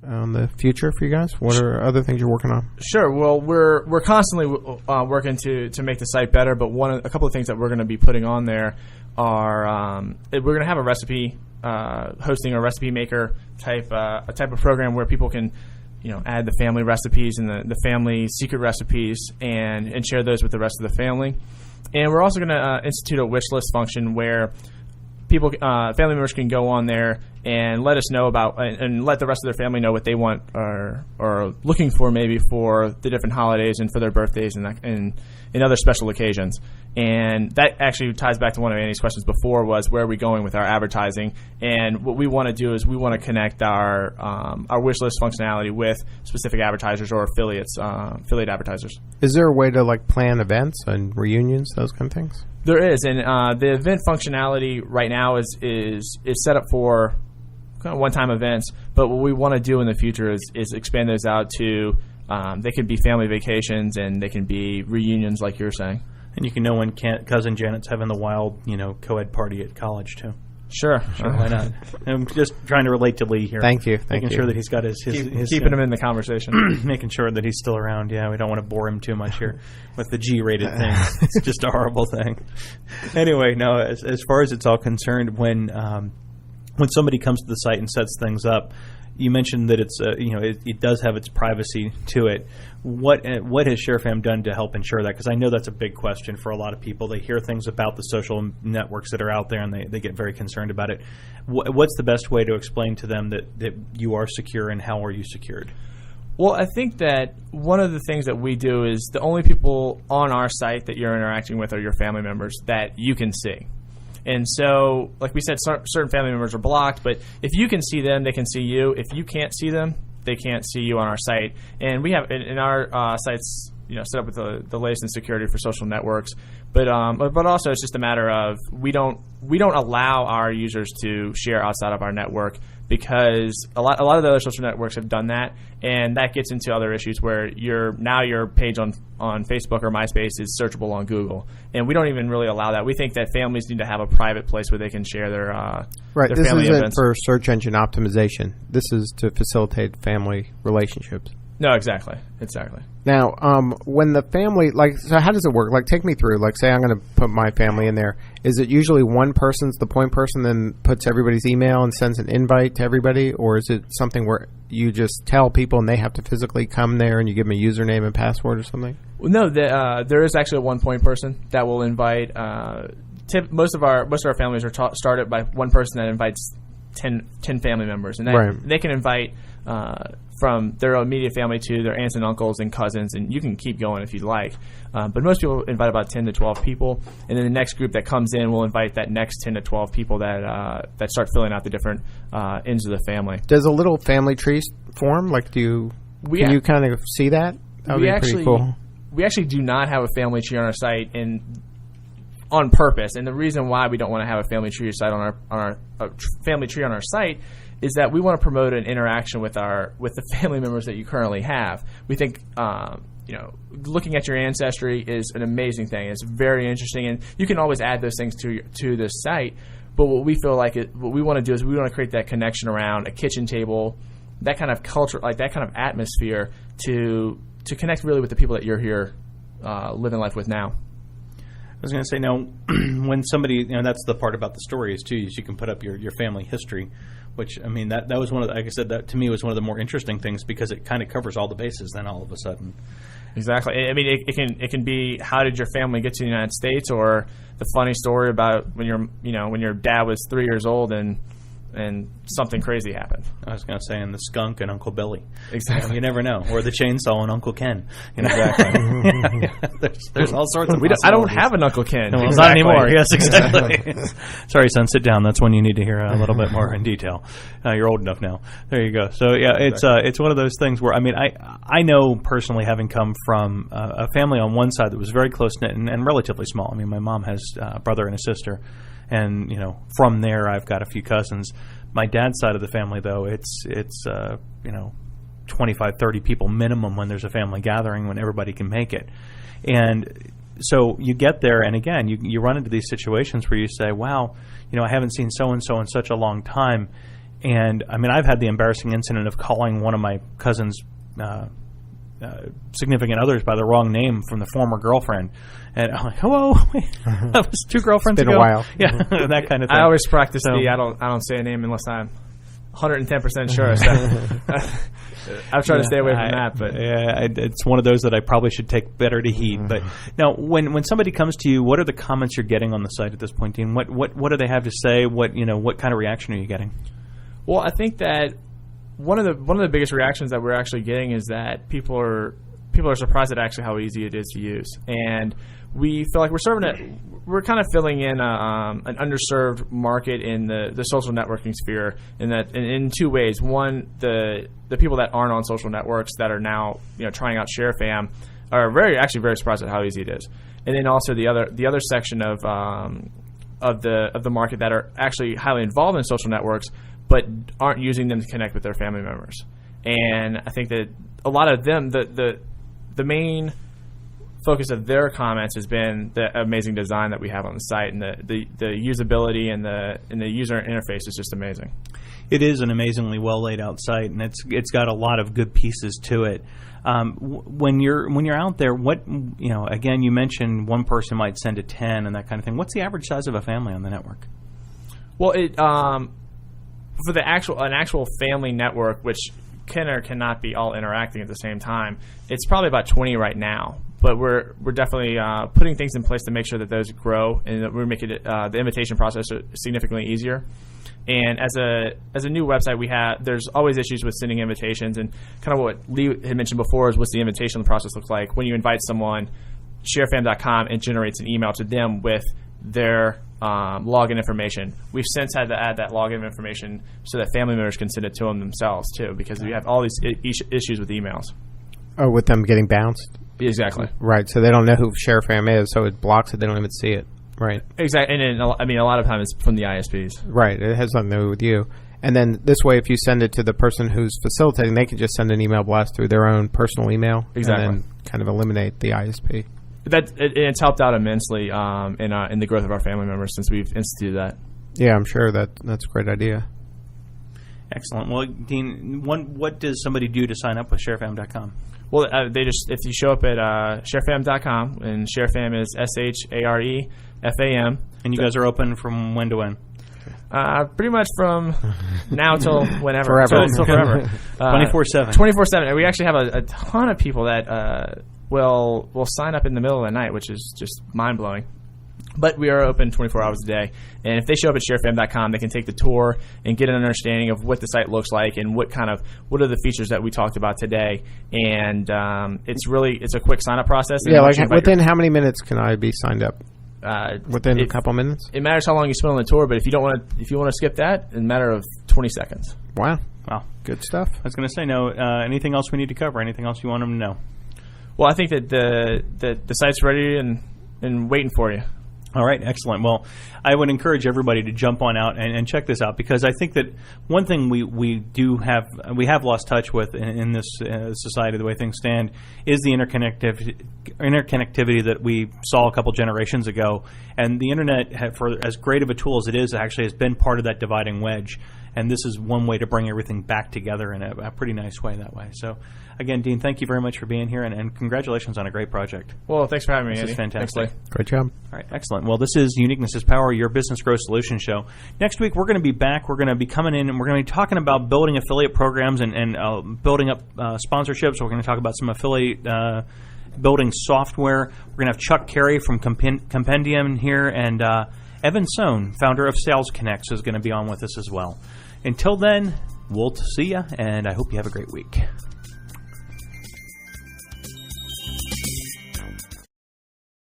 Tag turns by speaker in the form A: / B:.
A: on the future for you guys? What are other things you're working on?
B: Sure. Well, we're constantly working to make the site better, but a couple of things that we're going to be putting on there are we're going to have a recipe hosting a recipe maker type of program where people can add the family recipes and the family secret recipes and share those with the rest of the family. And we're also going to institute a wish list function where people, family members can go on there and let us know about and let the rest of their family know what they want or looking for maybe for the different holidays and for their birthdays and other special occasions. And that actually ties back to one of Annie's questions before, was where are we going with our advertising? And what we want to do is we want to connect our wish list functionality with specific advertisers or affiliate advertisers.
A: Is there a way to plan events and reunions, those kind of things?
B: There is, and the event functionality right now is set up for kind of one-time events. But what we want to do in the future is expand those out to they can be family vacations and they can be reunions, like you're saying.
C: And you can know when cousin Janet's having the wild, co-ed party at college too.
B: Sure.
C: Why not? I'm just trying to relate to Lee here.
A: Thank you.
C: Making sure that he's got his
B: keeping him in the conversation.
C: Making sure that he's still around. Yeah, we don't want to bore him too much here with the G-rated thing. It's just a horrible thing. Anyway, no. As far as it's all concerned, when somebody comes to the site and sets things up, you mentioned that it's it does have its privacy to it. What has ShareFam done to help ensure that? Because I know that's a big question for a lot of people. They hear things about the social networks that are out there, and they get very concerned about it. What's the best way to explain to them that you are secure, and how are you secured?
B: Well, I think that one of the things that we do is the only people on our site that you're interacting with are your family members that you can see. And so, like we said, certain family members are blocked, but if you can see them, they can see you. If you can't see them, they can't see you on our site. And we have in our sites, set up with the latest in security for social networks. But also, it's just a matter of we don't allow our users to share outside of our network, because a lot of the other social networks have done that, and that gets into other issues where your page on Facebook or MySpace is searchable on Google, and we don't even really allow that. We think that families need to have a private place where they can share their
A: right.
B: Their
A: this
B: family
A: isn't
B: events.
A: For search engine optimization. This is to facilitate family relationships.
B: No, exactly.
A: Now, when the family, so how does it work? Take me through. Say I'm going to put my family in there. Is it usually one person's the point person, then puts everybody's email and sends an invite to everybody? Or is it something where you just tell people and they have to physically come there and you give them a username and password or something?
B: Well, no, there is actually a one point person that will invite. Most of our families are started by one person that invites 10 family members, and they can invite from their immediate family to their aunts and uncles and cousins, and you can keep going if you'd like. But most people invite about 10 to 12 people, and then the next group that comes in will invite that next 10 to 12 people that start filling out the different ends of the family.
A: Does a little family tree form? Can you kind of see that? That would be pretty cool.
B: We actually do not have a family tree on our site, and on purpose. And the reason why we don't want to have a family tree site on our family tree on our site is that we want to promote an interaction with the family members that you currently have. We think looking at your ancestry is an amazing thing. It's very interesting, and you can always add those things to this site. But what we feel like what we want to do is we want to create that connection around a kitchen table, that kind of culture, that kind of atmosphere to connect really with the people that you're here living life with now.
C: I was going to say, now, when somebody, that's the part about the story is you can put up your family history, which, that was one of the, like I said, that to me was one of the more interesting things, because it kind of covers all the bases then all of a sudden.
B: Exactly. It can be, how did your family get to the United States, or the funny story about when your dad was 3 years old and something crazy happened.
C: I was going to say, and the skunk and Uncle Billy.
B: Exactly.
C: You never know. Or the chainsaw and Uncle Ken.
B: Exactly.
C: there's all sorts of
B: I don't have an Uncle Ken.
C: No, not anymore. Yes, exactly. Sorry, son, sit down. That's when you need to hear a little bit more in detail. You're old enough now. There you go. So, yeah, it's one of those things where, I know personally, having come from a family on one side that was very close-knit and relatively small. My mom has a brother and a sister. And, from there, I've got a few cousins. My dad's side of the family, though, it's 25, 30 people minimum when there's a family gathering, when everybody can make it. And so you get there, and again, you run into these situations where you say, wow, I haven't seen so-and-so in such a long time. And I mean, I've had the embarrassing incident of calling one of my cousin's significant others by the wrong name from the former girlfriend, and I'm like, "Hello, that was 2 girlfriends
A: It's been
C: ago."
A: a while.
C: Yeah, that kind of thing.
B: I always practice I don't say a name unless I'm 110% sure. So I've tried to stay away from that, but
C: it's one of those that I probably should take better to heed. But now, when somebody comes to you, what are the comments you're getting on the site at this point, Dean? What do they have to say? What kind of reaction are you getting?
B: Well, I think that one of the biggest reactions that we're actually getting is that people are surprised at actually how easy it is to use, and we feel like we're kind of filling in an underserved market in the social networking sphere in 2 ways. One, the people that aren't on social networks that are now trying out ShareFam are very surprised at how easy it is, and then also the other section of the market that are actually highly involved in social networks but aren't using them to connect with their family members. And I think that a lot of them, the main focus of their comments has been the amazing design that we have on the site, and the usability and the user interface is just amazing.
C: It is an amazingly well laid out site, and it's got a lot of good pieces to it. When you're out there, again, you mentioned one person might send to 10 and that kind of thing. What's the average size of a family on the network?
B: Well, for an actual family network, which can or cannot be all interacting at the same time, it's probably about 20 right now. But we're definitely putting things in place to make sure that those grow and that we're making the invitation process significantly easier. And as a new website, there's always issues with sending invitations, and kind of what Lee had mentioned before is what's the invitation process look like. When you invite someone, sharefam.com, it generates an email to them with their login information. We've since had to add that login information so that family members can send it to them themselves too, because we have all these issues with emails.
A: Oh, with them getting bounced?
B: Exactly.
A: Right, so they don't know who ShareFam is, so it blocks it. They don't even see it. Right.
B: Exactly, and then, a lot of times it's from the ISPs.
A: Right, it has nothing to do with you. And then this way, if you send it to the person who's facilitating, they can just send an email blast through their own personal email.
B: Exactly.
A: And then kind of eliminate the ISP.
B: It's helped out immensely in the growth of our family members since we've instituted that.
A: Yeah, I'm sure that's a great idea.
C: Excellent. Well, Dean, what does somebody do to sign up with sharefam.com?
B: Well, if you show up at sharefam.com, and ShareFam is SHAREFAM.
C: And you guys are open from when to when?
B: Pretty much from now till whenever.
A: Forever.
B: Till forever.
C: 24/7.
B: 24/7. And we actually have a ton of people that will sign up in the middle of the night, which is just mind-blowing. But we are open 24 hours a day. And if they show up at sharefam.com, they can take the tour and get an understanding of what the site looks like and what are the features that we talked about today. And it's a quick sign-up process.
A: Yeah, like within how many minutes can I be signed up? Within a couple minutes?
B: It matters how long you spend on the tour, but if you want to skip that, in a matter of 20 seconds.
A: Wow.
C: Wow.
A: Good stuff.
C: I was going to say, no. Anything else we need to cover? Anything else you want them to know?
B: Well, I think that the site's ready and waiting for you.
C: All right, excellent. Well, I would encourage everybody to jump on out and check this out, because I think that one thing we have lost touch with in this society, the way things stand, is the interconnectivity that we saw a couple generations ago. And the internet, for as great of a tool as it is, actually has been part of that dividing wedge. And this is one way to bring everything back together in a pretty nice way that way. So, again, Dean, thank you very much for being here, and congratulations on a great project.
B: Well, thanks for having me, Andy.
C: This is fantastic.
B: Thanks,
A: great job.
C: All right, excellent. Well, this is Uniqueness is Power, your business growth solution show. Next week, we're going to be back. We're going to be coming in, and we're going to be talking about building affiliate programs and building up sponsorships. We're going to talk about some affiliate building software. We're going to have Chuck Carey from Compendium here, and Evan Sohn, founder of Sales Connects, is going to be on with us as well. Until then, we'll see you, and I hope you have a great week.